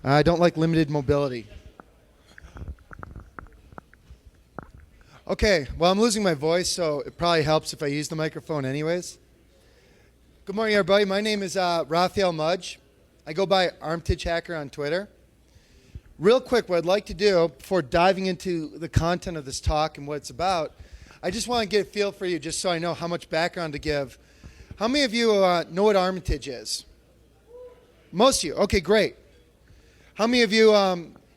I don't like limited mobility. Okay, well, I'm losing my voice, so it probably helps if I use the microphone anyways. Good morning, everybody. My name is Raphael Mudge. I go by Armtitch Hacker on Twitter. Real quick, what I'd like to do before diving into the content of this talk and what it's about, I just want to get a feel for you just so I know how much background to give. How many of you know what Armitage is? Most of you. Okay, great. How many of you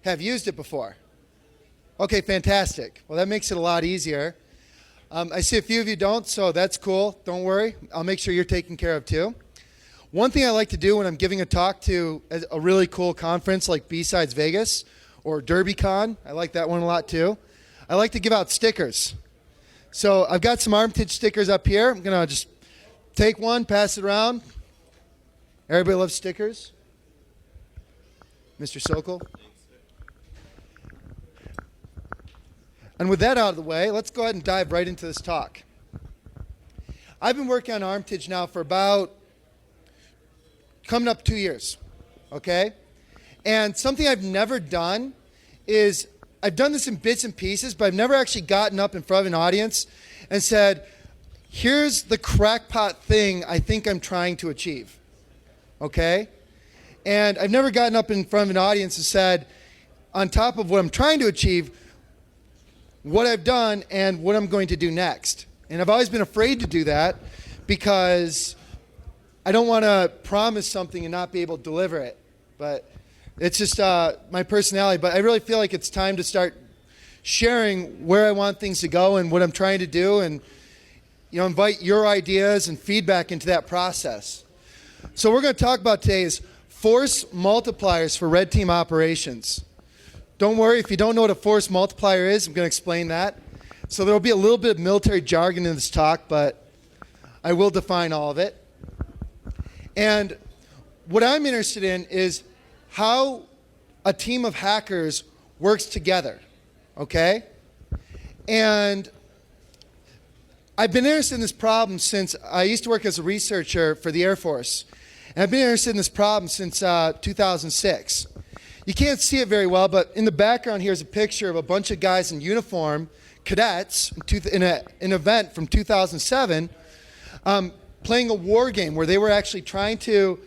have used it before? Okay, fantastic. Well, that makes it a lot easier. I see a few of you don't, so that's cool. Don't worry. I'll make sure you're taken care of too. One thing I like to do when I'm giving a talk to a really cool conference like B-Sides Vegas or DerbyCon, I like that one a lot too, I like to give out stickers. So I've got some Armitage stickers up here. I'm going to just take one, pass it around. Everybody loves stickers. Mr. Sokol. And with that out of the way, let's go ahead and dive right into this talk. I've been working on Armitage now for about coming up 2 years, okay? And something I've never done is, I've done this in bits and pieces, but I've never actually gotten up in front of an audience and said, here's the crackpot thing I think I'm trying to achieve, okay? And I've never gotten up in front of an audience and said, on top of what I'm trying to achieve, what I've done and what I'm going to do next. And I've always been afraid to do that because I don't want to promise something and not be able to deliver it. But it's just my personality. But I really feel like it's time to start sharing where I want things to go and what I'm trying to do, and invite your ideas and feedback into that process. So what we're going to talk about today is force multipliers for red team operations. Don't worry, if you don't know what a force multiplier is, I'm going to explain that. So there will be a little bit of military jargon in this talk, but I will define all of it. And what I'm interested in is how a team of hackers works together, okay? And I've been interested in this problem since I used to work as a researcher for the Air Force. And I've been interested in this problem since 2006. You can't see it very well, but in the background here is a picture of a bunch of guys in uniform, cadets, in an event from 2007, playing a war game where they were actually trying to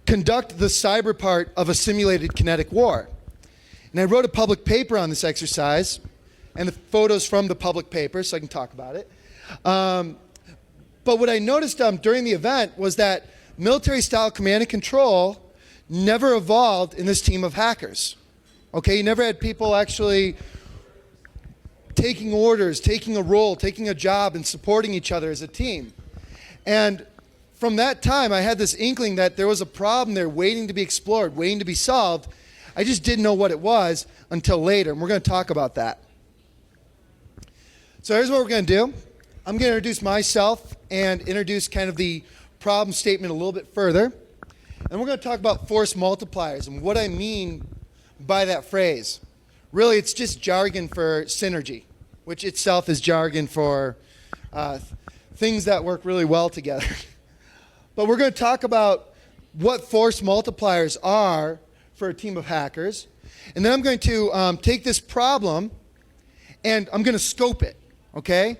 conduct the cyber part of a simulated kinetic war. And I wrote a public paper on this exercise, and the photos from the public paper, so I can talk about it. But what I noticed during the event was that military-style command and control never evolved in this team of hackers. Okay, you never had people actually taking orders, taking a role, taking a job, and supporting each other as a team. And from that time, I had this inkling that there was a problem there waiting to be explored, waiting to be solved. I just didn't know what it was until later, and we're going to talk about that. So here's what we're going to do. I'm going to introduce myself and introduce kind of the problem statement a little bit further. And we're going to talk about force multipliers and what I mean by that phrase. Really, it's just jargon for synergy, which itself is jargon for things that work really well together. But we're going to talk about what force multipliers are for a team of hackers. And then I'm going to take this problem and I'm going to scope it, okay?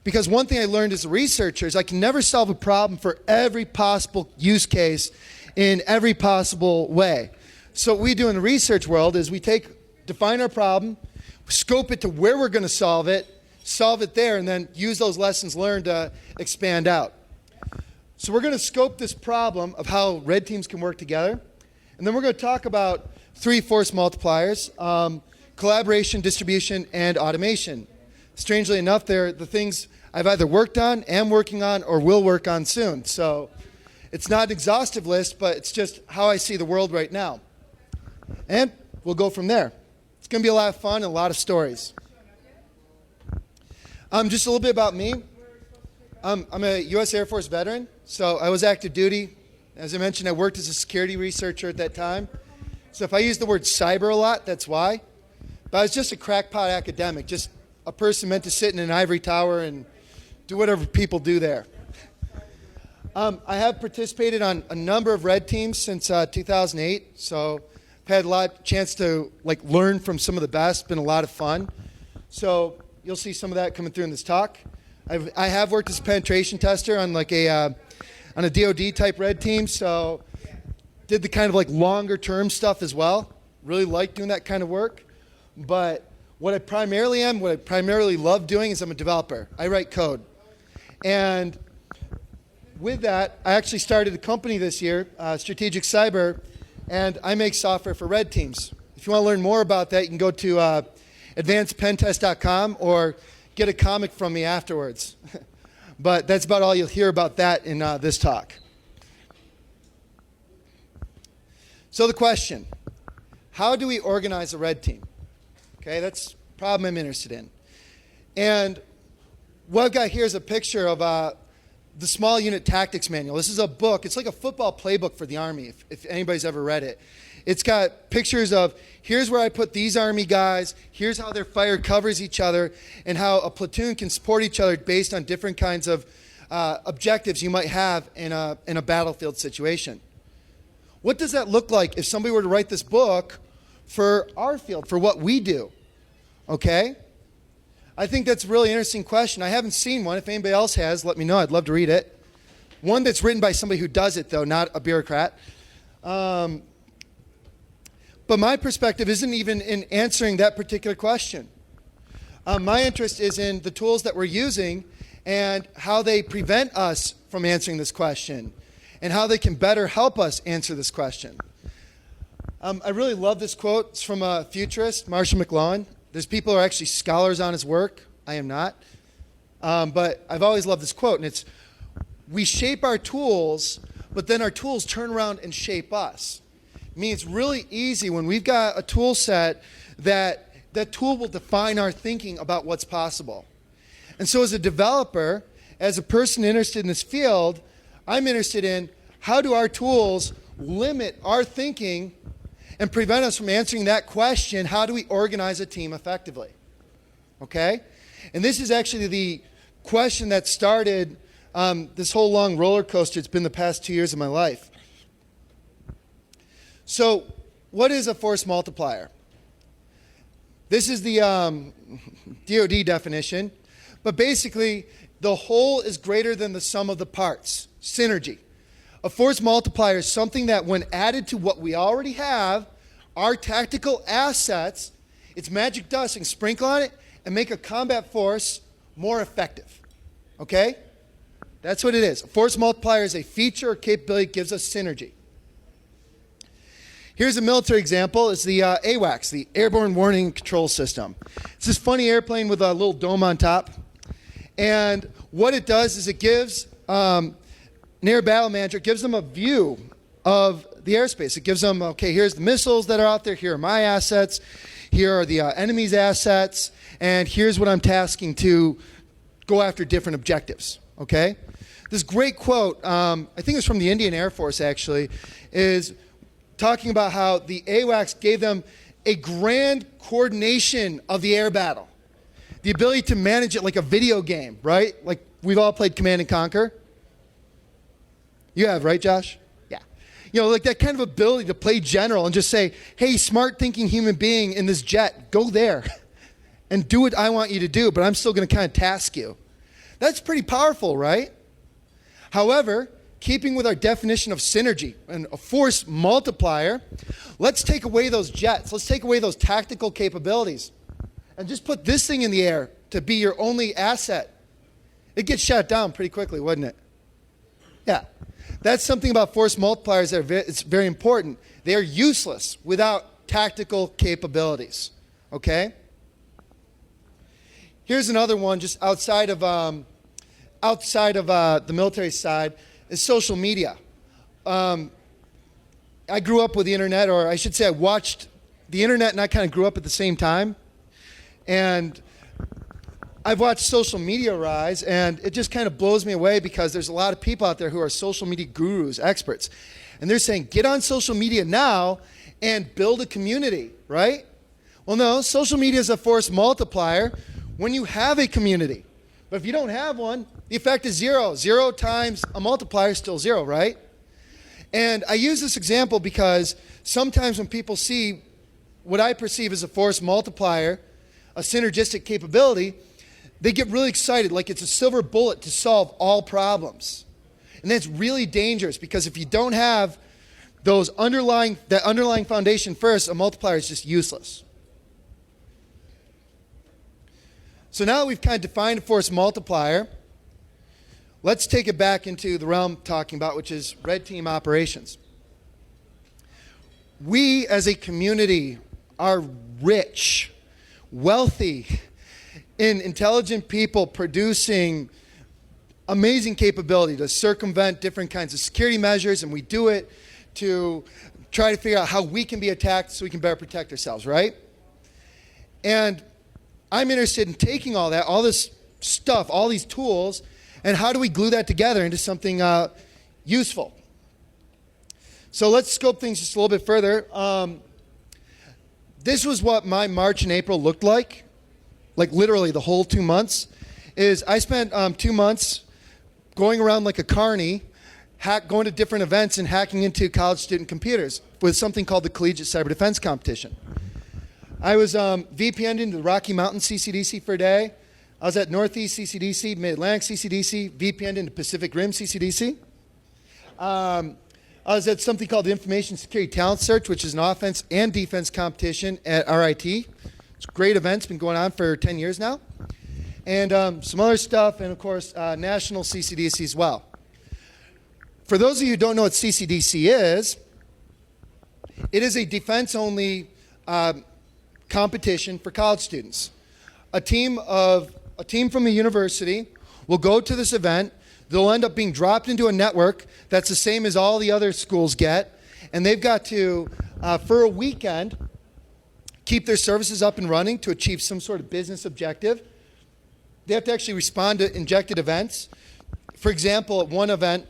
Because one thing I learned as a researcher is I can never solve a problem for every possible use case in every possible way. So what we do in the research world is we define our problem, scope it to where we're going to solve it there, and then use those lessons learned to expand out. So we're going to scope this problem of how red teams can work together, and then we're going to talk about 3 force multipliers, collaboration, distribution, and automation. Strangely enough, they're the things I've either worked on, am working on, or will work on soon. So it's not an exhaustive list, but it's just how I see the world right now. And we'll go from there. It's going to be a lot of fun and a lot of stories. Just a little bit about me. I'm a U.S. Air Force veteran, so I was active duty. As I mentioned, I worked as a security researcher at that time. So if I use the word cyber a lot, that's why. But I was just a crackpot academic, just a person meant to sit in an ivory tower and do whatever people do there. I have participated on a number of red teams since 2008, so I've had a lot chance to learn from some of the best. It's been a lot of fun. So you'll see some of that coming through in this talk. I have worked as a penetration tester on on a DoD type red team, so did the kind of longer term stuff as well. Really like doing that kind of work. But what I primarily love doing is I'm a developer. I write code. And with that, I actually started a company this year, Strategic Cyber, and I make software for red teams. If you want to learn more about that, you can go to advancedpentest.com or get a comic from me afterwards. But that's about all you'll hear about that in this talk. So the question, how do we organize a red team? Okay, that's the problem I'm interested in. And what I've got here is a picture of the Small Unit Tactics Manual. This is a book. It's like a football playbook for the Army, if anybody's ever read it. It's got pictures of, here's where I put these Army guys, here's how their fire covers each other, and how a platoon can support each other based on different kinds of objectives you might have in a battlefield situation. What does that look like if somebody were to write this book for our field, for what we do? Okay? I think that's a really interesting question. I haven't seen one. If anybody else has, let me know. I'd love to read it. One that's written by somebody who does it, though, not a bureaucrat. But my perspective isn't even in answering that particular question. My interest is in the tools that we're using and how they prevent us from answering this question and how they can better help us answer this question. I really love this quote. It's from a futurist, Marshall McLuhan. There's people who are actually scholars on his work. I am not. But I've always loved this quote, and it's, we shape our tools, but then our tools turn around and shape us. I mean, it's really easy when we've got a tool set that tool will define our thinking about what's possible. And so as a developer, as a person interested in this field, I'm interested in how do our tools limit our thinking and prevent us from answering that question, how do we organize a team effectively? Okay? And this is actually the question that started this whole long roller coaster. It's been the past 2 years of my life. So what is a force multiplier? This is the DoD definition. But basically, the whole is greater than the sum of the parts. Synergy. A force multiplier is something that when added to what we already have, our tactical assets, it's magic dust, and sprinkle on it and make a combat force more effective. Okay? That's what it is. A force multiplier is a feature or capability that gives us synergy. Here's a military example. It's the AWACS, the Airborne Warning Control System. It's this funny airplane with a little dome on top. And what it does is it gives an air battle manager, it gives them a view of the airspace. It gives them, okay, here's the missiles that are out there, here are my assets, here are the enemy's assets, and here's what I'm tasking to go after different objectives, okay? This great quote, I think it's from the Indian Air Force actually, is talking about how the AWACS gave them a grand coordination of the air battle. The ability to manage it like a video game, right? Like we've all played Command and Conquer. You have, right, Josh? Yeah. You know, like that kind of ability to play general and just say, hey, smart thinking human being in this jet, go there and do what I want you to do, but I'm still going to kind of task you. That's pretty powerful, right? However, keeping with our definition of synergy and a force multiplier, let's take away those jets. Let's take away those tactical capabilities and just put this thing in the air to be your only asset. It gets shot down pretty quickly, wouldn't it? Yeah. That's something about force multipliers that it's very important. They are useless without tactical capabilities. Okay? Here's another one just outside of the military side. Is social media. I grew up with the internet, or I should say I watched the internet and I kind of grew up at the same time. And I've watched social media rise, and it just kind of blows me away because there's a lot of people out there who are social media gurus, experts. And they're saying, get on social media now and build a community, right? Well, no, social media is a force multiplier when you have a community. But if you don't have one, The effect is zero. 0 times a multiplier is still 0, right? And I use this example because sometimes when people see what I perceive as a force multiplier, a synergistic capability, they get really excited, like it's a silver bullet to solve all problems. And that's really dangerous because if you don't have that underlying foundation first, a multiplier is just useless. So now that we've kind of defined a force multiplier, let's take it back into the realm talking about, which is red team operations. We as a community are rich, wealthy, in intelligent people producing amazing capability to circumvent different kinds of security measures, and we do it to try to figure out how we can be attacked so we can better protect ourselves, right? And I'm interested in taking all that, all this stuff, all these tools, and how do we glue that together into something useful? So let's scope things just a little bit further. This was what my March and April looked like literally the whole 2 months. I spent 2 months going around like a carny, going to different events and hacking into college student computers with something called the Collegiate Cyber Defense Competition. I was VPN'd into the Rocky Mountain CCDC for a day. I was at Northeast CCDC, Mid-Atlantic CCDC, VPN'd into Pacific Rim CCDC. I was at something called the Information Security Talent Search, which is an offense and defense competition at RIT. It's a great event. It's been going on for 10 years now. And some other stuff, and of course, National CCDC as well. For those of you who don't know what CCDC is, it is a defense-only competition for college students. A team from a university will go to this event. They'll end up being dropped into a network that's the same as all the other schools get, and they've got to, for a weekend, keep their services up and running to achieve some sort of business objective. They have to actually respond to injected events. For example, at one event,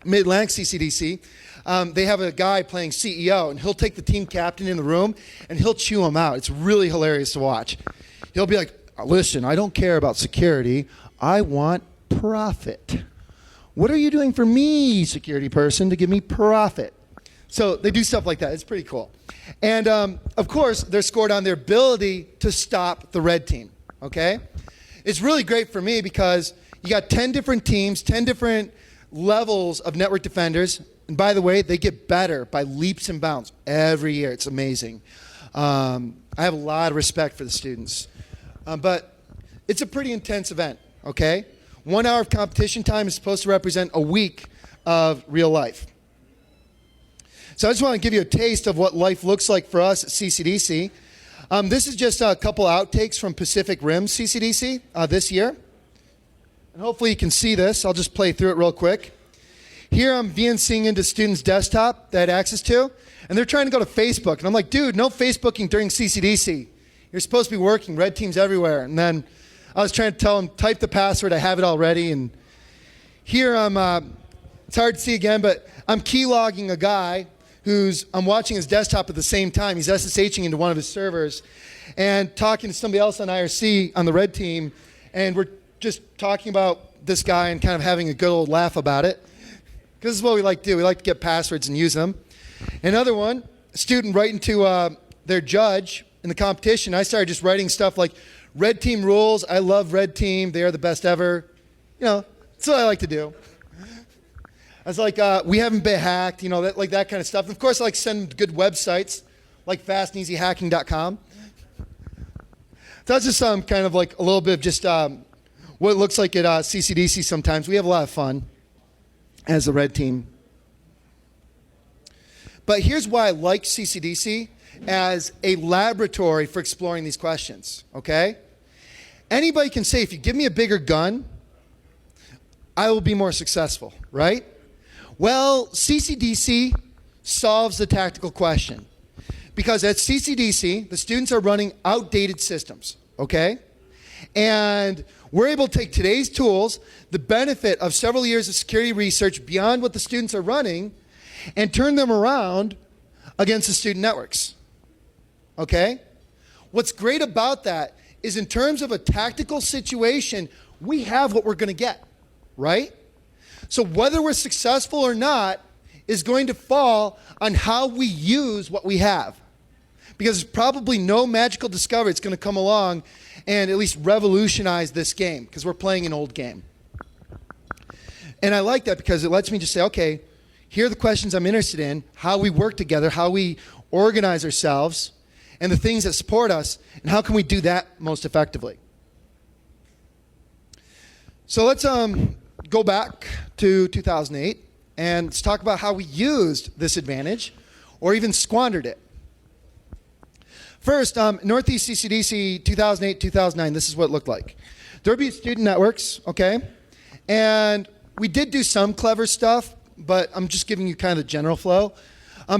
Mid-Atlantic CCDC, they have a guy playing CEO, and he'll take the team captain in the room, and he'll chew him out. It's really hilarious to watch. He'll be like, listen, I don't care about security. I want profit. What are you doing for me, security person, to give me profit? So they do stuff like that. It's pretty cool. And, of course, they're scored on their ability to stop the red team, okay? It's really great for me because you got 10 different teams, 10 different levels of network defenders. And by the way, they get better by leaps and bounds every year. It's amazing. I have a lot of respect for the students. But it's a pretty intense event, okay? 1 hour of competition time is supposed to represent a week of real life. So I just want to give you a taste of what life looks like for us at CCDC. This is just a couple outtakes from Pacific Rim CCDC this year. And hopefully you can see this. I'll just play through it real quick. Here I'm VNCing into students' desktop they had access to, and they're trying to go to Facebook. And I'm like, dude, no Facebooking during CCDC. You're supposed to be working. Red team's everywhere. And then I was trying to tell them, type the password. I have it already. And here I'm, it's hard to see again, but I'm keylogging a guy I'm watching his desktop at the same time. He's SSHing into one of his servers and talking to somebody else on IRC on the red team. And we're just talking about this guy and kind of having a good old laugh about it. Because this is what we like to do. We like to get passwords and use them. Another one, a student writing to their judge in the competition. I started just writing stuff like, red team rules. I love red team. They are the best ever. You know, that's what I like to do. I was like, we haven't been hacked, you know, that kind of stuff. And of course, I like to send good websites, like fastandeasyhacking.com. So that's just kind of like a little bit of just what it looks like at CCDC sometimes. We have a lot of fun as the red team. But here's why I like CCDC as a laboratory for exploring these questions, okay? Anybody can say, if you give me a bigger gun, I will be more successful, right? Well, CCDC solves the tactical question. Because at CCDC, the students are running outdated systems, okay? And we're able to take today's tools, the benefit of several years of security research beyond what the students are running, and turn them around against the student networks, okay? What's great about that is in terms of a tactical situation, we have what we're going to get, right? So whether we're successful or not is going to fall on how we use what we have. Because there's probably no magical discovery that's going to come along and at least revolutionize this game, because we're playing an old game. And I like that because it lets me just say, okay, here are the questions I'm interested in, how we work together, how we organize ourselves, and the things that support us, and how can we do that most effectively. So let's go back to 2008, and let's talk about how we used this advantage, or even squandered it. First, Northeast CCDC 2008, 2009, this is what it looked like. There would be student networks, okay? And we did do some clever stuff, but I'm just giving you kind of the general flow.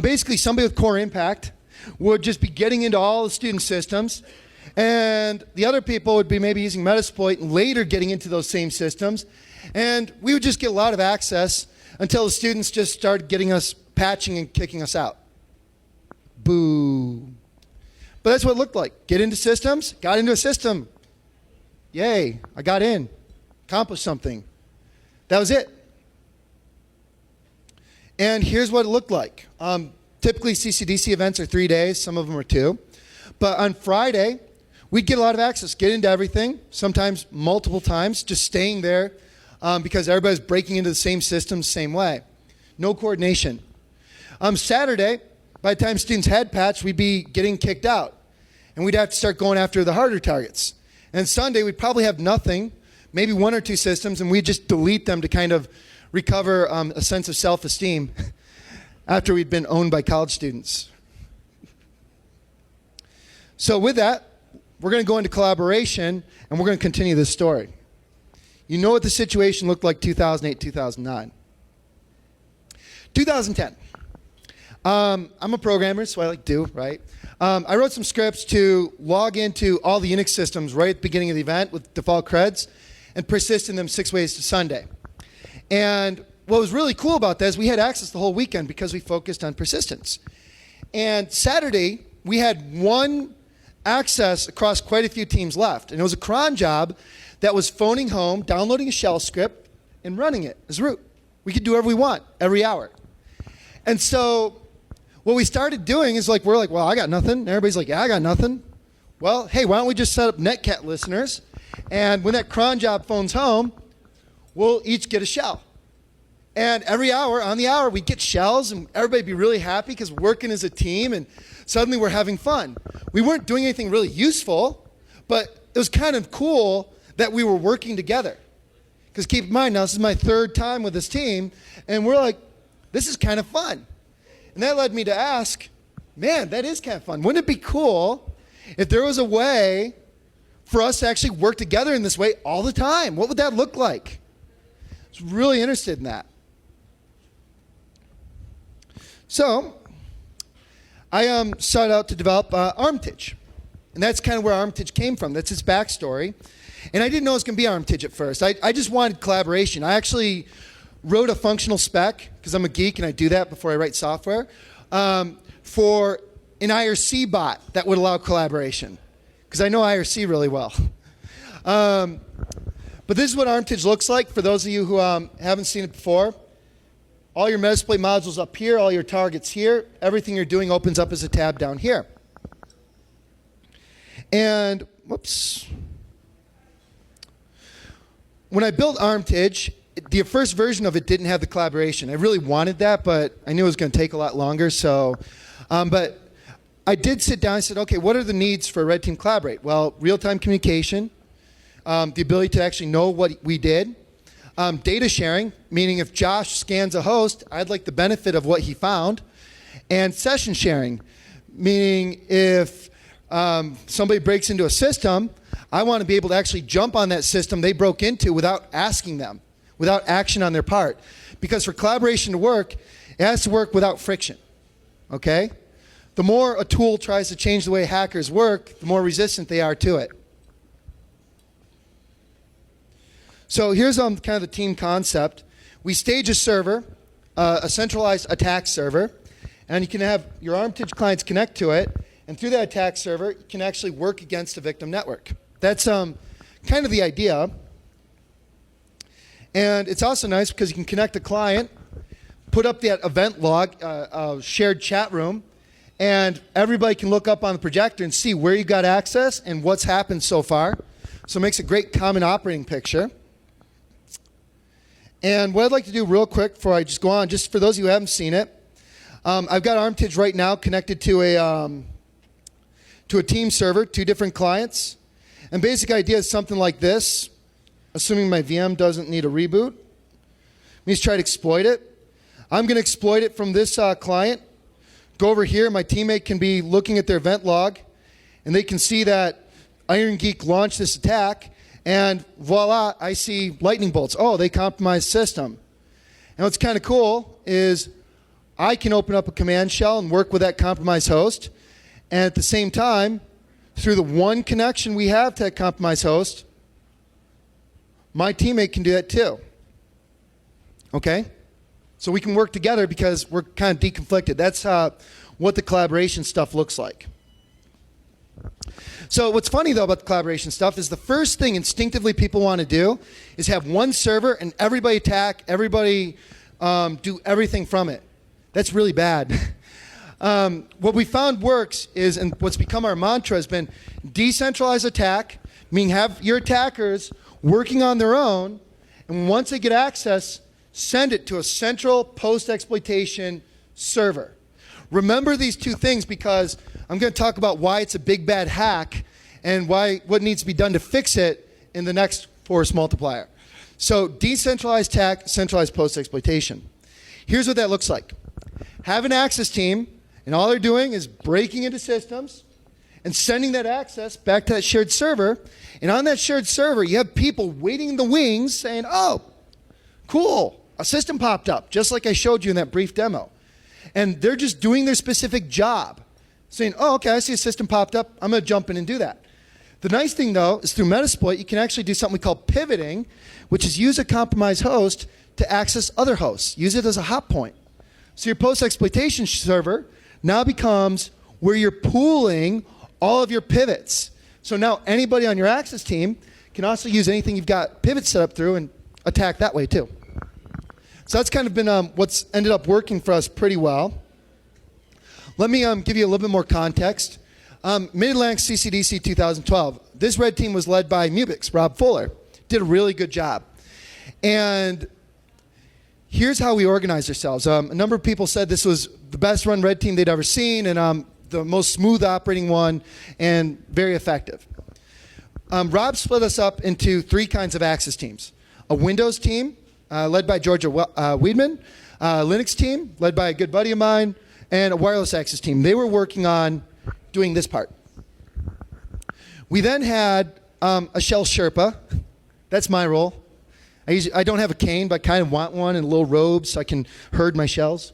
Basically, somebody with core impact would just be getting into all the student systems, and the other people would be maybe using Metasploit and later getting into those same systems. And we would just get a lot of access until the students just started getting us patching and kicking us out. Boo. But that's what it looked like. Get into systems, got into a system. Yay, I got in, accomplished something. That was it. And here's what it looked like. Typically, CCDC events are 3 days. Some of them are 2. But on Friday, we'd get a lot of access, get into everything, sometimes multiple times, just staying there because everybody's breaking into the same system, same way. No coordination. Saturday, by the time students had patched, we'd be getting kicked out. And we'd have to start going after the harder targets. And Sunday, we'd probably have nothing, maybe 1 or 2 systems, and we'd just delete them to kind of recover a sense of self-esteem after we'd been owned by college students. So with that, we're going to go into collaboration, and we're going to continue this story. You know what the situation looked like 2008, 2009. 2010. I'm a programmer, so I like do, right? I wrote some scripts to log into all the Unix systems right at the beginning of the event with default creds and persist in them 6 ways to Sunday. And what was really cool about that is we had access the whole weekend because we focused on persistence. And Saturday, we had one access across quite a few teams left. And it was a cron job that was phoning home, downloading a shell script, and running it as root. We could do whatever we want every hour. And so what we started doing is we're like, well, I got nothing. And everybody's like, yeah, I got nothing. Well, hey, why don't we just set up netcat listeners? And when that cron job phones home, we'll each get a shell. And every hour, on the hour, we'd get shells, and everybody'd be really happy because we're working as a team, and suddenly we're having fun. We weren't doing anything really useful, but it was kind of cool that we were working together. Because keep in mind, now this is my 3rd time with this team, and we're like, this is kind of fun. And that led me to ask, man, that is kind of fun. Wouldn't it be cool if there was a way for us to actually work together in this way all the time? What would that look like? I was really interested in that. So I sought out to develop Armitage. And that's kind of where Armitage came from. That's its backstory. And I didn't know it was going to be Armitage at first. I just wanted collaboration. I actually wrote a functional spec, because I'm a geek and I do that before I write software, for an IRC bot that would allow collaboration. Because I know IRC really well. But this is what Armitage looks like for those of you who haven't seen it before. All your Metasploit modules up here, all your targets here. Everything you're doing opens up as a tab down here. And, whoops. When I built Armitage, the first version of it didn't have the collaboration. I really wanted that, but I knew it was going to take a lot longer. So, but I did sit down and said, okay, what are the needs for Red Team Collaborate? Well, real-time communication, the ability to actually know what we did, data sharing, meaning if Josh scans a host, I'd like the benefit of what he found, and session sharing, meaning if somebody breaks into a system, I want to be able to actually jump on that system they broke into without asking them, without action on their part. Because for collaboration to work, it has to work without friction, okay? The more a tool tries to change the way hackers work, the more resistant they are to it. So here's kind of the team concept. We stage a server, a centralized attack server, and you can have your Armitage clients connect to it, and through that attack server, you can actually work against a victim network. That's kind of the idea. And it's also nice because you can connect a client, put up that event log, shared chat room, and everybody can look up on the projector and see where you got access and what's happened so far. So it makes a great common operating picture. And what I'd like to do real quick before I just go on, just for those of you who haven't seen it, I've got Armitage right now connected to a team server, 2 different clients. And basic idea is something like this, assuming my VM doesn't need a reboot. Let me just try to exploit it. I'm going to exploit it from this client. Go over here. My teammate can be looking at their event log, and they can see that Iron Geek launched this attack, and voila, I see lightning bolts. Oh, they compromised system. And what's kind of cool is I can open up a command shell and work with that compromised host, and at the same time, through the one connection we have to that compromised host, my teammate can do that too. Okay? So we can work together because we're kind of deconflicted. That's what the collaboration stuff looks like. So what's funny, though, about the collaboration stuff is the first thing instinctively people want to do is have one server and everybody attack, everybody do everything from it. That's really bad. What we found works is, and what's become our mantra has been decentralized attack, meaning have your attackers working on their own, and once they get access, send it to a central post-exploitation server. Remember these 2 things because I'm going to talk about why it's a big bad hack and what needs to be done to fix it in the next force multiplier. So decentralized attack, centralized post-exploitation. Here's what that looks like. Have an access team, and all they're doing is breaking into systems and sending that access back to that shared server. And on that shared server, you have people waiting in the wings saying, oh, cool, a system popped up, just like I showed you in that brief demo. And they're just doing their specific job, saying, oh, okay, I see a system popped up. I'm going to jump in and do that. The nice thing, though, is through Metasploit, you can actually do something we call pivoting, which is use a compromised host to access other hosts. Use it as a hot point. So your post-exploitation server now becomes where you're pooling all of your pivots. So now anybody on your access team can also use anything you've got pivots set up through and attack that way, too. So that's kind of been what's ended up working for us pretty well. Let me give you a little bit more context. Mid-Atlantic CCDC 2012. This red team was led by Mubix, Rob Fuller. Did a really good job. And here's how we organized ourselves. A number of people said this was the best run red team they'd ever seen and the most smooth operating one and very effective. Rob split us up into 3 kinds of access teams. A Windows team, led by Georgia Weidman, Linux team, led by a good buddy of mine, and a wireless access team. They were working on doing this part. We then had a shell Sherpa. That's my role. I don't have a cane, but I kind of want one and a little robe so I can herd my shells.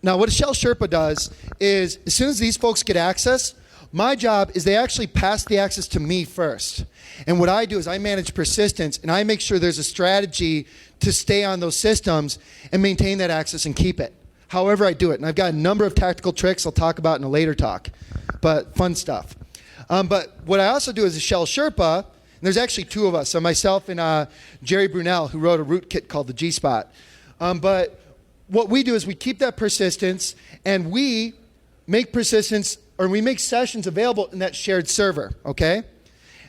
Now, what a shell Sherpa does is, as soon as these folks get access, my job is they actually pass the access to me first. And what I do is I manage persistence, and I make sure there's a strategy to stay on those systems and maintain that access and keep it. However I do it. And I've got a number of tactical tricks I'll talk about in a later talk, but fun stuff. But what I also do as a shell Sherpa, and there's actually 2 of us, so myself and Jerry Brunel, who wrote a rootkit called the G-Spot. But what we do is we keep that persistence, and we make persistence, or we make sessions available in that shared server, okay?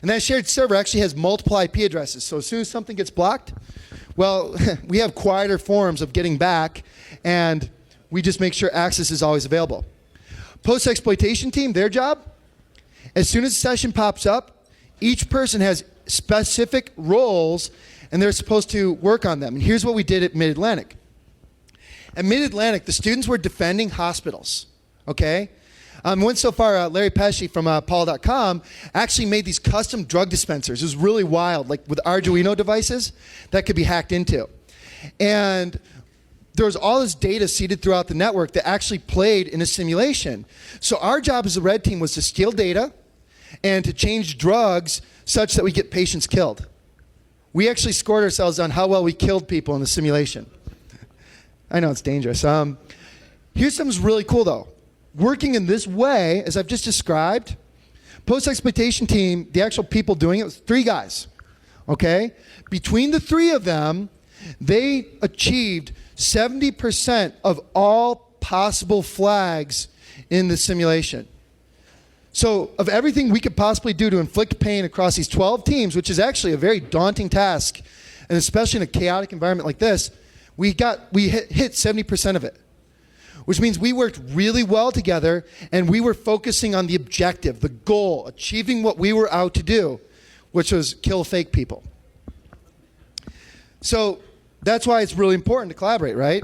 And that shared server actually has multiple IP addresses. So as soon as something gets blocked, well, we have quieter forms of getting back, and we just make sure access is always available. Post-exploitation team, their job, as soon as a session pops up, each person has specific roles, and they're supposed to work on them. And here's what we did at Mid-Atlantic. At Mid-Atlantic, the students were defending hospitals, okay? Went so far, Larry Pesci from Paul.com actually made these custom drug dispensers. It was really wild, like with Arduino devices that could be hacked into. And there was all this data seeded throughout the network that actually played in a simulation. So our job as a red team was to steal data and to change drugs such that we get patients killed. We actually scored ourselves on how well we killed people in the simulation. I know it's dangerous. Here's something really cool, though. Working in this way, as I've just described, post-exploitation team, the actual people doing it was 3 guys. okay? Between the three of them, they achieved 70% of all possible flags in the simulation. So of everything we could possibly do to inflict pain across these 12 teams, which is actually a very daunting task, and especially in a chaotic environment like this, we hit 70% of it, which means we worked really well together, and we were focusing on the objective, the goal, achieving what we were out to do, which was kill fake people. So that's why it's really important to collaborate, right?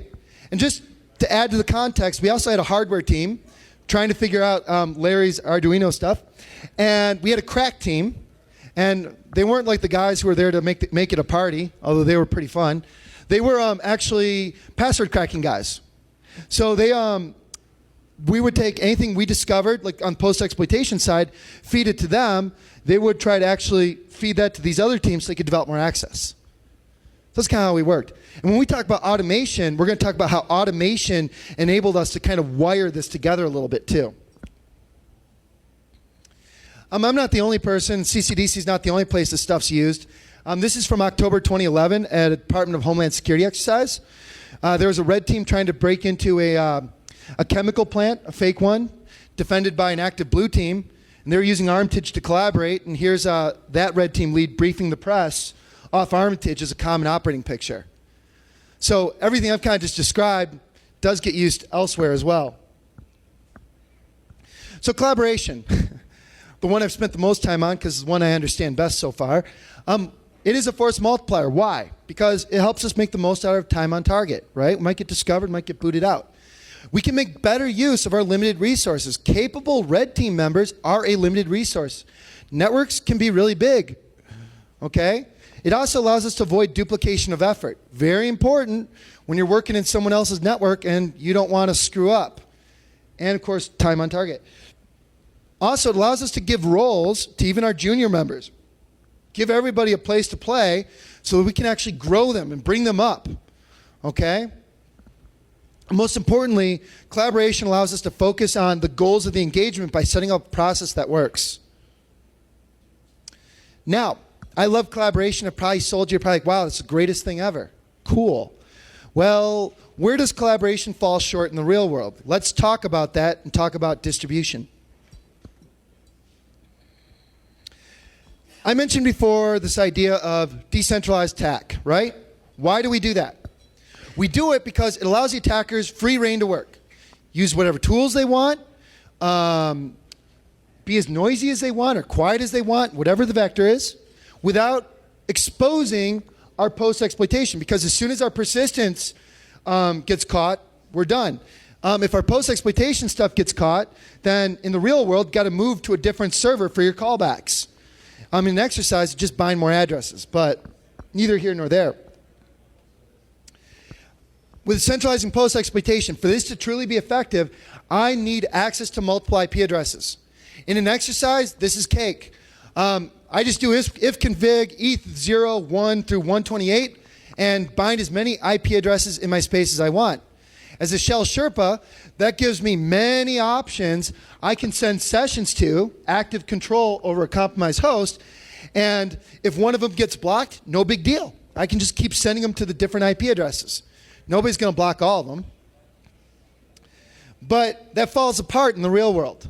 And just to add to the context, we also had a hardware team trying to figure out Larry's Arduino stuff. And we had a crack team. And they weren't like the guys who were there to make it a party, although they were pretty fun. They were actually password cracking guys. So we would take anything we discovered, like on post-exploitation side, feed it to them. They would try to actually feed that to these other teams so they could develop more access. So that's kind of how we worked. And when we talk about automation, we're going to talk about how automation enabled us to kind of wire this together a little bit too. I'm not the only person. CCDC is not the only place this stuff's used. This is from October 2011 at a Department of Homeland Security exercise. There was a red team trying to break into a chemical plant, a fake one, defended by an active blue team. And they were using Armitage to collaborate. And here's that red team lead briefing the press off Armitage as a common operating picture. So everything I've kind of just described does get used elsewhere as well. So collaboration, the one I've spent the most time on because it's the one I understand best so far. It is a force multiplier. Why? Because it helps us make the most out of time on target, right? We might get discovered, might get booted out. We can make better use of our limited resources. Capable red team members are a limited resource. Networks can be really big, okay? It also allows us to avoid duplication of effort. Very important when you're working in someone else's network and you don't want to screw up. And of course, time on target. Also, it allows us to give roles to even our junior members. Give everybody a place to play so that we can actually grow them and bring them up, okay? And most importantly, collaboration allows us to focus on the goals of the engagement by setting up a process that works. Now, I love collaboration. I probably sold you, you're probably like, wow, that's the greatest thing ever. Cool. Well, where does collaboration fall short in the real world? Let's talk about that and talk about distribution. I mentioned before this idea of decentralized attack, right? Why do we do that? We do it because it allows the attackers free reign to work. Use whatever tools they want, be as noisy as they want or quiet as they want, whatever the vector is, without exposing our post-exploitation, because as soon as our persistence gets caught, we're done. If our post-exploitation stuff gets caught, then in the real world, got to move to a different server for your callbacks. In an exercise, just bind more addresses, but neither here nor there. With centralizing post-exploitation, for this to truly be effective, I need access to multiple IP addresses. In an exercise, this is cake. I just do if config eth0, 1 through 128 and bind as many IP addresses in my space as I want. As a shell Sherpa, that gives me many options I can send sessions to, active control over a compromised host, and if one of them gets blocked, no big deal. I can just keep sending them to the different IP addresses. Nobody's going to block all of them. But that falls apart in the real world.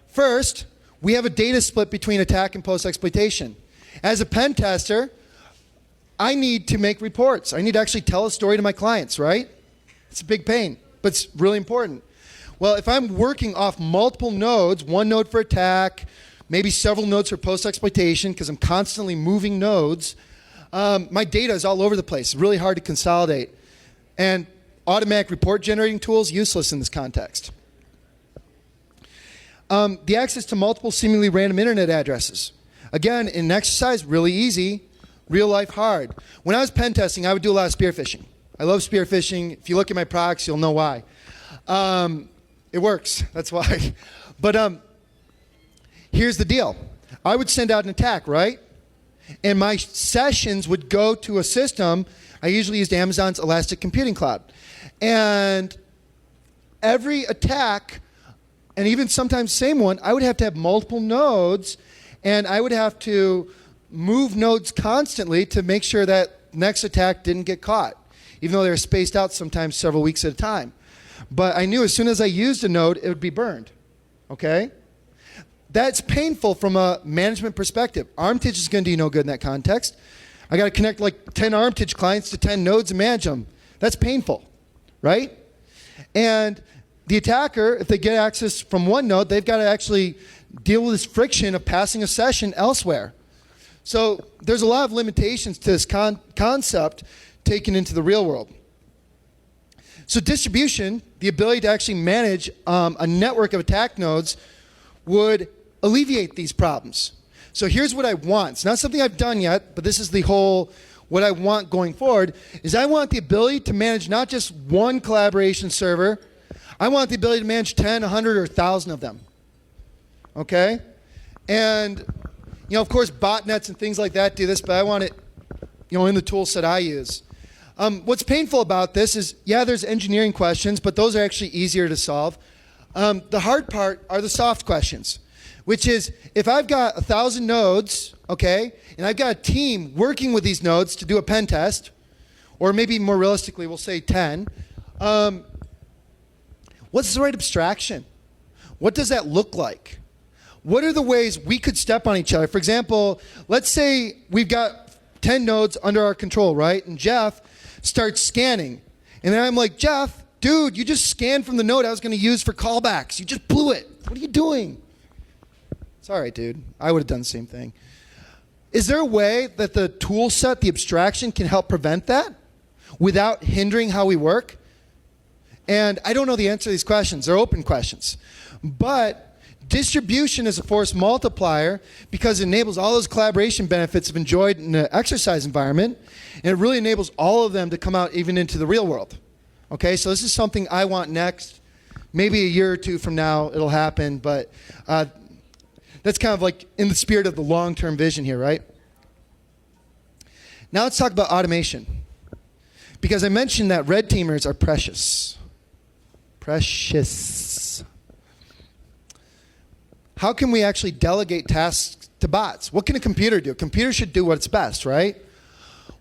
First, we have a data split between attack and post-exploitation. As a pen tester, I need to make reports. I need to actually tell a story to my clients, right? It's a big pain, but it's really important. Well, if I'm working off multiple nodes, one node for attack, maybe several nodes for post-exploitation, because I'm constantly moving nodes, my data is all over the place. It's really hard to consolidate. And automatic report generating tools, useless in this context. The access to multiple seemingly random internet addresses. Again, in an exercise, really easy, real life hard. When I was pen testing, I would do a lot of spear phishing. I love spear phishing. If you look at my products, you'll know why. It works, that's why. But here's the deal. I would send out an attack, right? And my sessions would go to a system. I usually used Amazon's Elastic Computing Cloud. And every attack, and even sometimes same one, I would have to have multiple nodes, and I would have to move nodes constantly to make sure that next attack didn't get caught, even though they were spaced out sometimes several weeks at a time. But I knew as soon as I used a node, it would be burned, okay? That's painful from a management perspective. Armitage is going to do you no good in that context. I got to connect like 10 Armitage clients to 10 nodes and manage them. That's painful, right? And the attacker, if they get access from one node, they've got to actually deal with this friction of passing a session elsewhere. So there's a lot of limitations to this concept taken into the real world. So distribution, the ability to actually manage a network of attack nodes, would alleviate these problems. So here's what I want. It's not something I've done yet, but this is the whole, what I want going forward, is I want the ability to manage not just one collaboration server, I want the ability to manage 10, 100, or 1,000 of them. Okay? And, you know, of course, botnets and things like that do this, but I want it, you know, in the tool set I use. What's painful about this is, yeah, there's engineering questions, but those are actually easier to solve. The hard part are the soft questions, which is if I've got 1,000 nodes, okay, and I've got a team working with these nodes to do a pen test, or maybe more realistically, we'll say 10, what's the right abstraction? What does that look like? What are the ways we could step on each other? For example, let's say we've got 10 nodes under our control, right? And Jeff starts scanning. And then I'm like, Jeff, dude, you just scanned from the node I was going to use for callbacks. You just blew it. What are you doing? It's all right, dude. I would have done the same thing. Is there a way that the tool set, the abstraction, can help prevent that without hindering how we work? And I don't know the answer to these questions. They're open questions. But distribution is a force multiplier because it enables all those collaboration benefits of enjoyed in an exercise environment, and it really enables all of them to come out even into the real world. Okay, so this is something I want next. Maybe a year or two from now it'll happen, but that's kind of like in the spirit of the long-term vision here, right? Now let's talk about automation. Because I mentioned that red teamers are precious. Precious. How can we actually delegate tasks to bots? What can a computer do? A computer should do what's best, right?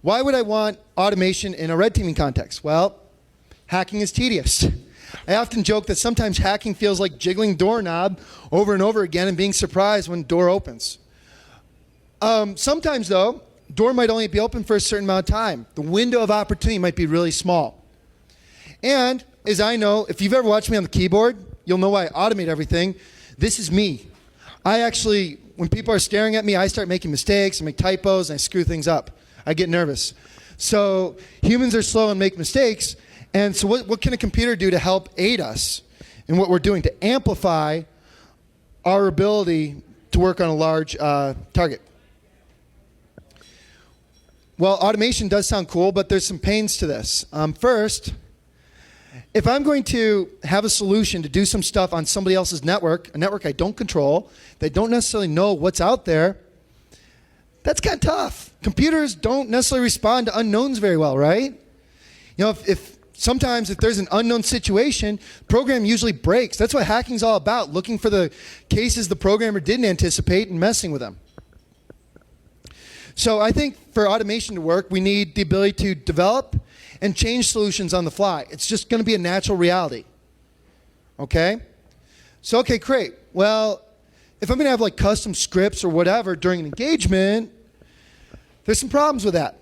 Why would I want automation in a red teaming context? Well, hacking is tedious. I often joke that sometimes hacking feels like jiggling doorknob over and over again and being surprised when door opens. Sometimes, though, door might only be open for a certain amount of time. The window of opportunity might be really small. And, as I know, if you've ever watched me on the keyboard, you'll know why I automate everything. This is me. I actually, when people are staring at me, I start making mistakes, I make typos, and I screw things up. I get nervous. So humans are slow and make mistakes. And so what can a computer do to help aid us in what we're doing, to amplify our ability to work on a large target? Well, automation does sound cool, but there's some pains to this. First, if I'm going to have a solution to do some stuff on somebody else's network, a network I don't control, they don't necessarily know what's out there, that's kind of tough. Computers don't necessarily respond to unknowns very well, right? You know, sometimes if there's an unknown situation, program usually breaks. That's what hacking's all about, looking for the cases the programmer didn't anticipate and messing with them. So I think for automation to work, we need the ability to develop and change solutions on the fly. It's just going to be a natural reality. Okay? So, okay, great. Well, if I'm going to have like custom scripts or whatever during an engagement, there's some problems with that.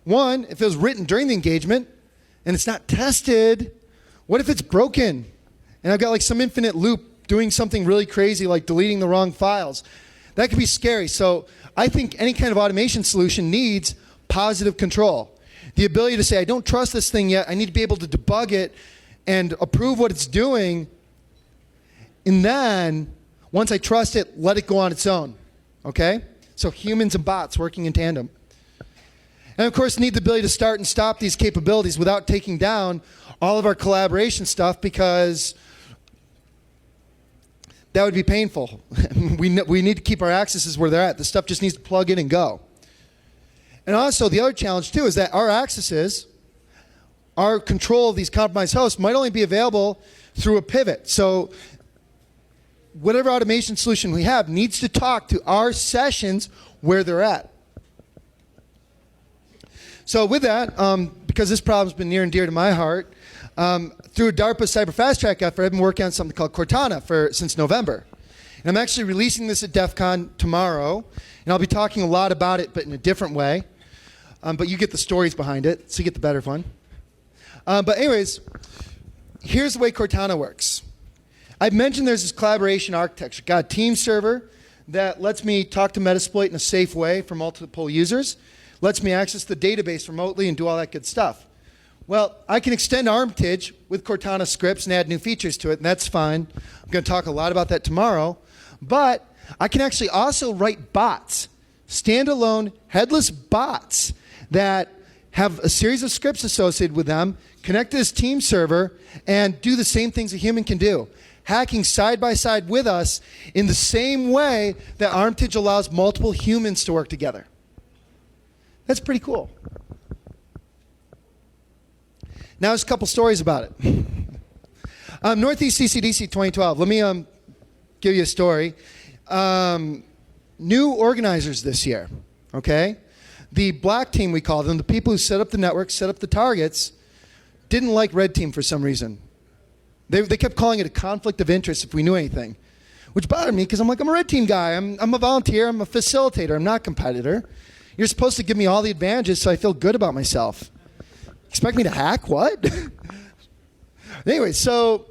One, if it was written during the engagement and it's not tested, what if it's broken? And I've got like some infinite loop doing something really crazy like deleting the wrong files. That could be scary. So I think any kind of automation solution needs positive control. The ability to say, I don't trust this thing yet. I need to be able to debug it and approve what it's doing. And then, once I trust it, let it go on its own. Okay? So humans and bots working in tandem. And of course, need the ability to start and stop these capabilities without taking down all of our collaboration stuff, because that would be painful. We need to keep our accesses where they're at. The stuff just needs to plug in and go. And also, the other challenge, too, is that our accesses, our control of these compromised hosts might only be available through a pivot. So whatever automation solution we have needs to talk to our sessions where they're at. So with that, because this problem's been near and dear to my heart, through a DARPA Cyber Fast Track effort, I've been working on something called Cortana since November. And I'm actually releasing this at DEF CON tomorrow, and I'll be talking a lot about it, but in a different way. But you get the stories behind it, so you get the better fun. But anyways, here's the way Cortana works. I've mentioned there's this collaboration architecture. Got a team server that lets me talk to Metasploit in a safe way for multiple users, lets me access the database remotely and do all that good stuff. Well, I can extend Armitage with Cortana scripts and add new features to it, and that's fine. I'm going to talk a lot about that tomorrow. But I can actually also write bots, standalone headless bots that have a series of scripts associated with them, connect to this team server, and do the same things a human can do, hacking side by side with us in the same way that Armitage allows multiple humans to work together. That's pretty cool. Now there's a couple stories about it. Northeast CCDC 2012. Let me give you a story. New organizers this year, okay? The black team, we call them, the people who set up the network, set up the targets, didn't like red team for some reason. They kept calling it a conflict of interest if we knew anything, which bothered me because I'm like, I'm a red team guy. I'm a volunteer. I'm a facilitator. I'm not a competitor. You're supposed to give me all the advantages so I feel good about myself. Expect me to hack? What? Anyway, so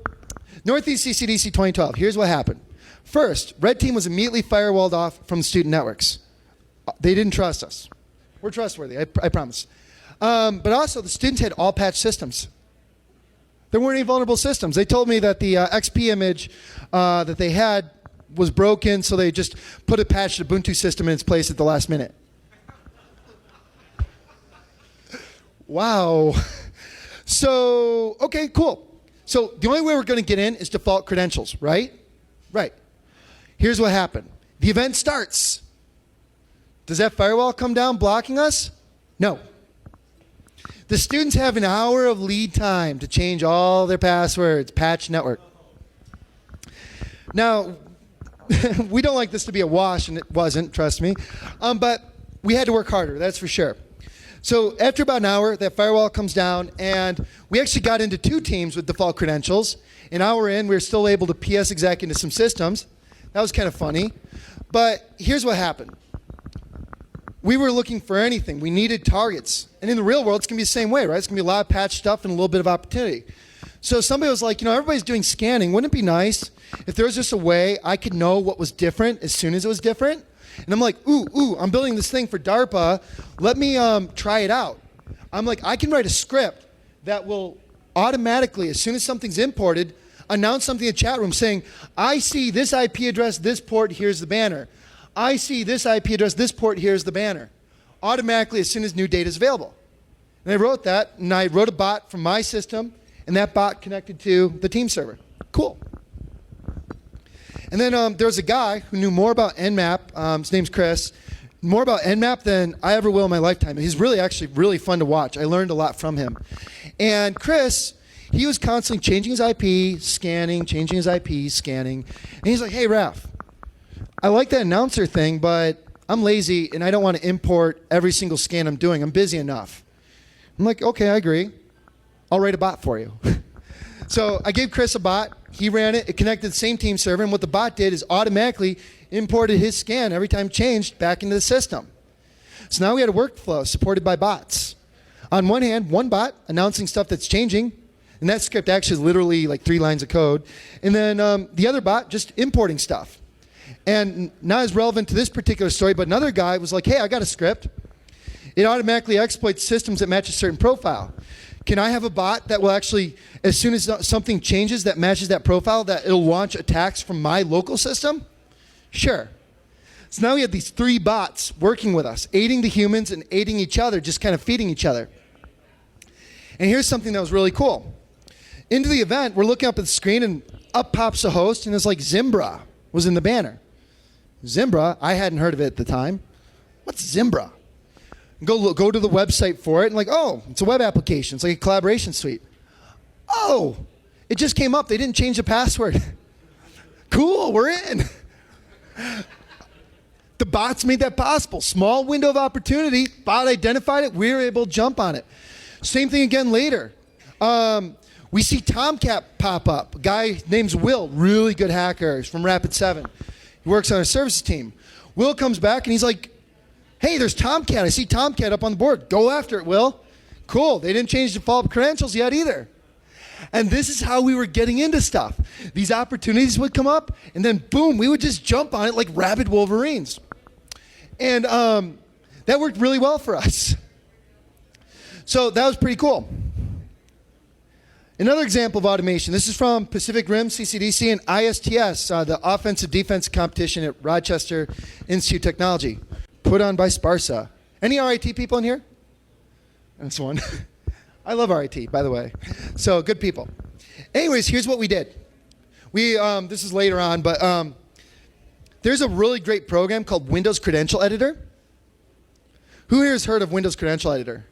Northeast CCDC 2012. Here's what happened. First, red team was immediately firewalled off from the student networks. They didn't trust us. We're trustworthy, I promise. But also, the students had all patched systems. There weren't any vulnerable systems. They told me that the XP image that they had was broken, so they just put a patched Ubuntu system in its place at the last minute. Wow. So, okay, cool. So the only way we're going to get in is default credentials, right? Right. Here's what happened. The event starts. Does that firewall come down blocking us? No. The students have an hour of lead time to change all their passwords, patch network. Now, we don't like this to be a wash, and it wasn't, trust me. But we had to work harder, that's for sure. So after about an hour, that firewall comes down, and we actually got into 2 teams with default credentials. An hour in, we were still able to PS exec into some systems. That was kind of funny. But here's what happened. We were looking for anything. We needed targets. And in the real world, it's going to be the same way, right? It's going to be a lot of patch stuff and a little bit of opportunity. So somebody was like, everybody's doing scanning. Wouldn't it be nice if there was just a way I could know what was different as soon as it was different? And I'm like, ooh, I'm building this thing for DARPA. Let me try it out. I'm like, I can write a script that will automatically, as soon as something's imported, announce something in the chat room saying, I see this IP address, this port, here's the banner. I see this IP address, this port, here's the banner. Automatically, as soon as new data is available. And I wrote that, and I wrote a bot from my system, and that bot connected to the team server. Cool. And then there was a guy who knew more about Nmap. His name's Chris. More about Nmap than I ever will in my lifetime. He's actually really fun to watch. I learned a lot from him. And Chris, he was constantly changing his IP, scanning, changing his IP, scanning. And he's like, hey, Raph, I like that announcer thing, but I'm lazy, and I don't want to import every single scan I'm doing. I'm busy enough. I'm like, okay, I agree. I'll write a bot for you. So I gave Chris a bot. He ran it. It connected to the same team server. And what the bot did is automatically imported his scan every time it changed back into the system. So now we had a workflow supported by bots. On one hand, one bot announcing stuff that's changing. And that script actually is literally like 3 lines of code. And then the other bot just importing stuff. And not as relevant to this particular story, but another guy was like, hey, I got a script. It automatically exploits systems that match a certain profile. Can I have a bot that will actually, as soon as something changes that matches that profile, that it'll launch attacks from my local system? Sure. So now we have these 3 bots working with us, aiding the humans and aiding each other, just kind of feeding each other. And here's something that was really cool. Into the event, we're looking up at the screen, and up pops a host, and it's like Zimbra was in the banner. Zimbra, I hadn't heard of it at the time. What's Zimbra? Go to the website for it, and like, oh, it's a web application. It's like a collaboration suite. Oh, it just came up. They didn't change the password. Cool, we're in. The bots made that possible. Small window of opportunity, bot identified it, we were able to jump on it. Same thing again later. We see Tomcat pop up. A guy named Will, really good hacker. He's from Rapid7. He works on our services team. Will comes back and he's like, hey, there's Tomcat. I see Tomcat up on the board. Go after it, Will. Cool. They didn't change default credentials yet either. And this is how we were getting into stuff. These opportunities would come up, and then boom, we would just jump on it like rabid wolverines. And that worked really well for us. So that was pretty cool. Another example of automation. This is from Pacific Rim, CCDC, and ISTS, the Offensive Defense Competition at Rochester Institute of Technology, put on by Sparsa. Any RIT people in here? That's one. I love RIT, by the way. So good people. Anyways, here's what we did. This is later on, but there's a really great program called Windows Credential Editor. Who here has heard of Windows Credential Editor?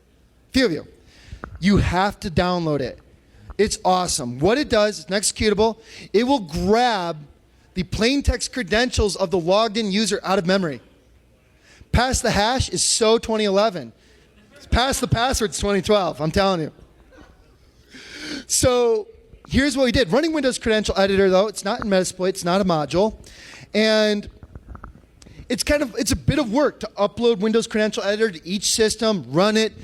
A few of you. You have to download it. It's awesome. What it does, it's an executable. It will grab the plain text credentials of the logged in user out of memory. Pass the hash is so 2011. Pass the password is 2012, I'm telling you. So here's what we did. Running Windows Credential Editor, though, it's not in Metasploit, it's not a module. And it's a bit of work to upload Windows Credential Editor to each system, run it,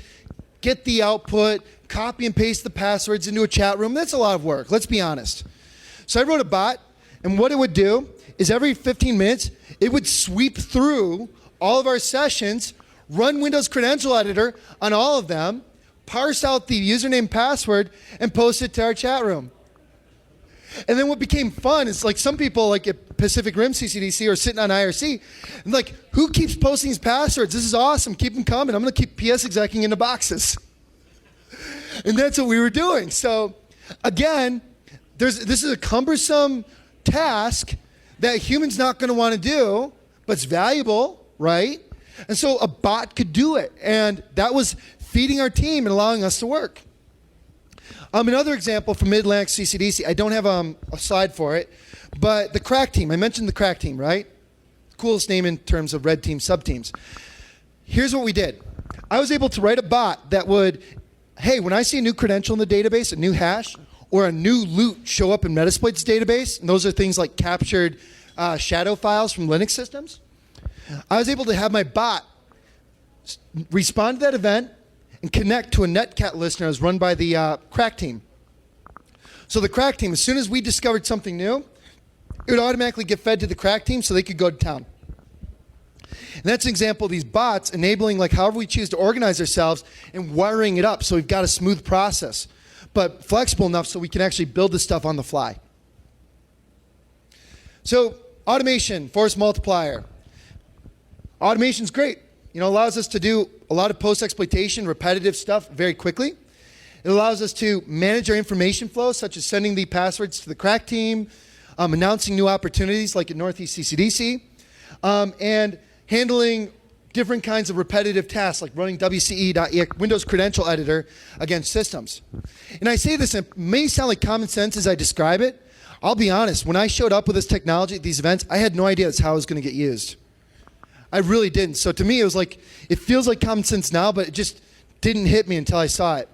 get the output, copy and paste the passwords into a chat room. That's a lot of work, let's be honest. So I wrote a bot, and what it would do is every 15 minutes, it would sweep through all of our sessions, run Windows Credential Editor on all of them, parse out the username and password, and post it to our chat room. And then what became fun is like some people like at Pacific Rim CCDC are sitting on IRC and like, who keeps posting these passwords? This is awesome, keep them coming. I'm gonna keep PS execing into boxes. And that's what we were doing. So again, this is a cumbersome task that humans not gonna wanna do, but it's valuable, right? And so a bot could do it. And that was feeding our team and allowing us to work. Another example from Mid-Atlantic CCDC, I don't have a slide for it, but the crack team, I mentioned the crack team, right? Coolest name in terms of red team sub-teams. Here's what we did. I was able to write a bot that would, hey, when I see a new credential in the database, a new hash, or a new loot show up in Metasploit's database, and those are things like captured shadow files from Linux systems, I was able to have my bot respond to that event and connect to a netcat listener that was run by the crack team. So the crack team, as soon as we discovered something new, it would automatically get fed to the crack team so they could go to town. And that's an example of these bots enabling like however we choose to organize ourselves and wiring it up so we've got a smooth process, but flexible enough so we can actually build this stuff on the fly. So automation, force multiplier. Automation's great. You know, allows us to do a lot of post-exploitation, repetitive stuff very quickly. It allows us to manage our information flow, such as sending the passwords to the crack team, announcing new opportunities like at Northeast CCDC, and handling different kinds of repetitive tasks like running WCE.exe, Windows Credential Editor against systems. And I say this, and it may sound like common sense as I describe it. I'll be honest, when I showed up with this technology at these events, I had no idea that's how it was going to get used. I really didn't. So to me, it was like, it feels like common sense now, but it just didn't hit me until I saw it.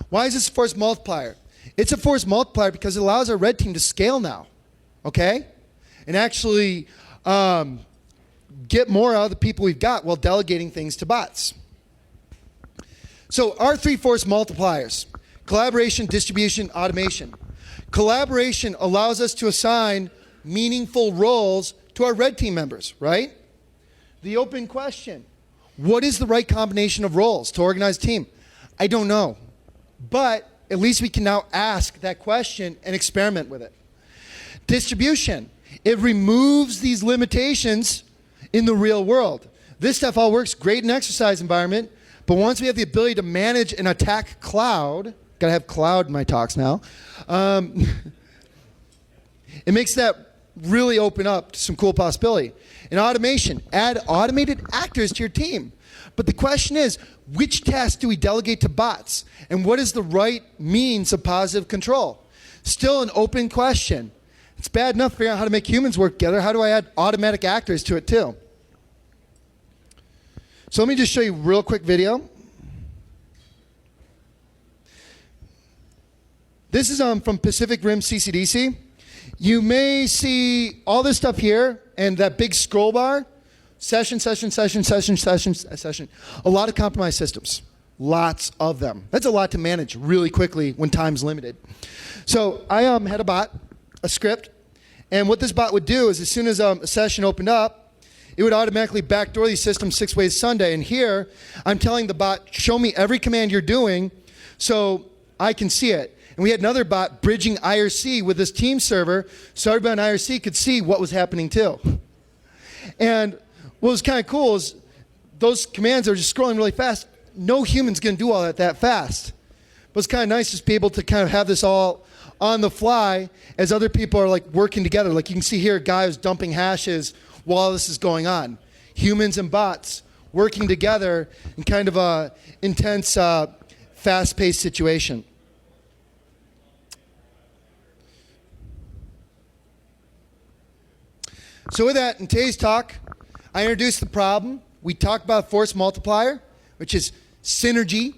Why is this a force multiplier? It's a force multiplier because it allows our red team to scale now, okay? And actually get more out of the people we've got while delegating things to bots. So our three force multipliers: collaboration, distribution, automation. Collaboration allows us to assign meaningful roles to our red team members, right? The open question: what is the right combination of roles to organize a team? I don't know. But at least we can now ask that question and experiment with it. Distribution: it removes these limitations in the real world. This stuff all works great in an exercise environment, but once we have the ability to manage and attack cloud, gotta have cloud in my talks now, it makes that really open up to some cool possibility. In automation, add automated actors to your team. But the question is, which tasks do we delegate to bots? And what is the right means of positive control? Still an open question. It's bad enough figuring out how to make humans work together. How do I add automatic actors to it too? So let me just show you a real quick video. This is from Pacific Rim CCDC. You may see all this stuff here and that big scroll bar. Session, session, session, session, session, session. A lot of compromised systems. Lots of them. That's a lot to manage really quickly when time's limited. So I had a bot, a script, and what this bot would do is as soon as a session opened up, it would automatically backdoor these systems 6 ways Sunday. And here, I'm telling the bot, show me every command you're doing so I can see it. And we had another bot bridging IRC with this team server so everybody on IRC could see what was happening too. And what was kind of cool is those commands are just scrolling really fast. No human's going to do all that fast. But it's kind of nice just to be able to kind of have this all on the fly as other people are like working together. Like you can see here, a guy who's dumping hashes while this is going on. Humans and bots working together in kind of a intense, fast-paced situation. So with that, in today's talk, I introduced the problem. We talked about force multiplier, which is synergy.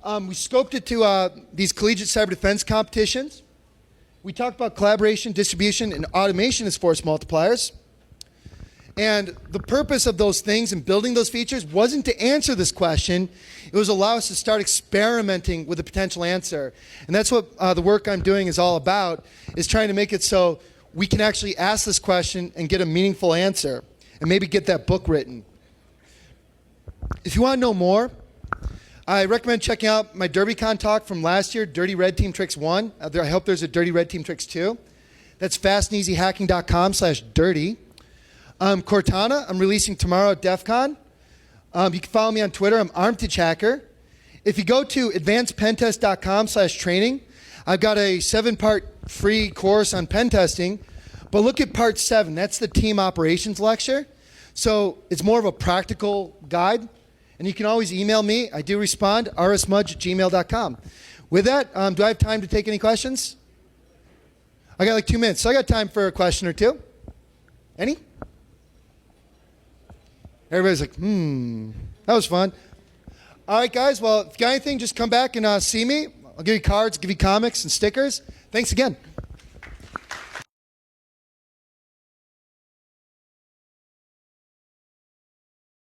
We scoped it to these collegiate cyber defense competitions. We talked about collaboration, distribution, and automation as force multipliers. And the purpose of those things and building those features wasn't to answer this question. It was allow us to start experimenting with a potential answer. And that's what the work I'm doing is all about, is trying to make it so we can actually ask this question and get a meaningful answer and maybe get that book written. If you want to know more, I recommend checking out my DerbyCon talk from last year, Dirty Red Team Tricks 1. I hope there's a Dirty Red Team Tricks 2. That's fastandeasyhacking.com/dirty. Cortana, I'm releasing tomorrow at DEF CON. You can follow me on Twitter. I'm ArmTouchHacker. If you go to advancedpentest.com/training, I've got a 7-part free course on pen testing. But look at part 7. That's the team operations lecture. So it's more of a practical guide. And you can always email me. I do respond, rsmudge@gmail.com. With that, do I have time to take any questions? I got like 2 minutes, so I got time for a question or two. Any? Everybody's like, that was fun. All right, guys. Well, if you got anything, just come back and see me. I'll give you cards, give you comics and stickers. Thanks again.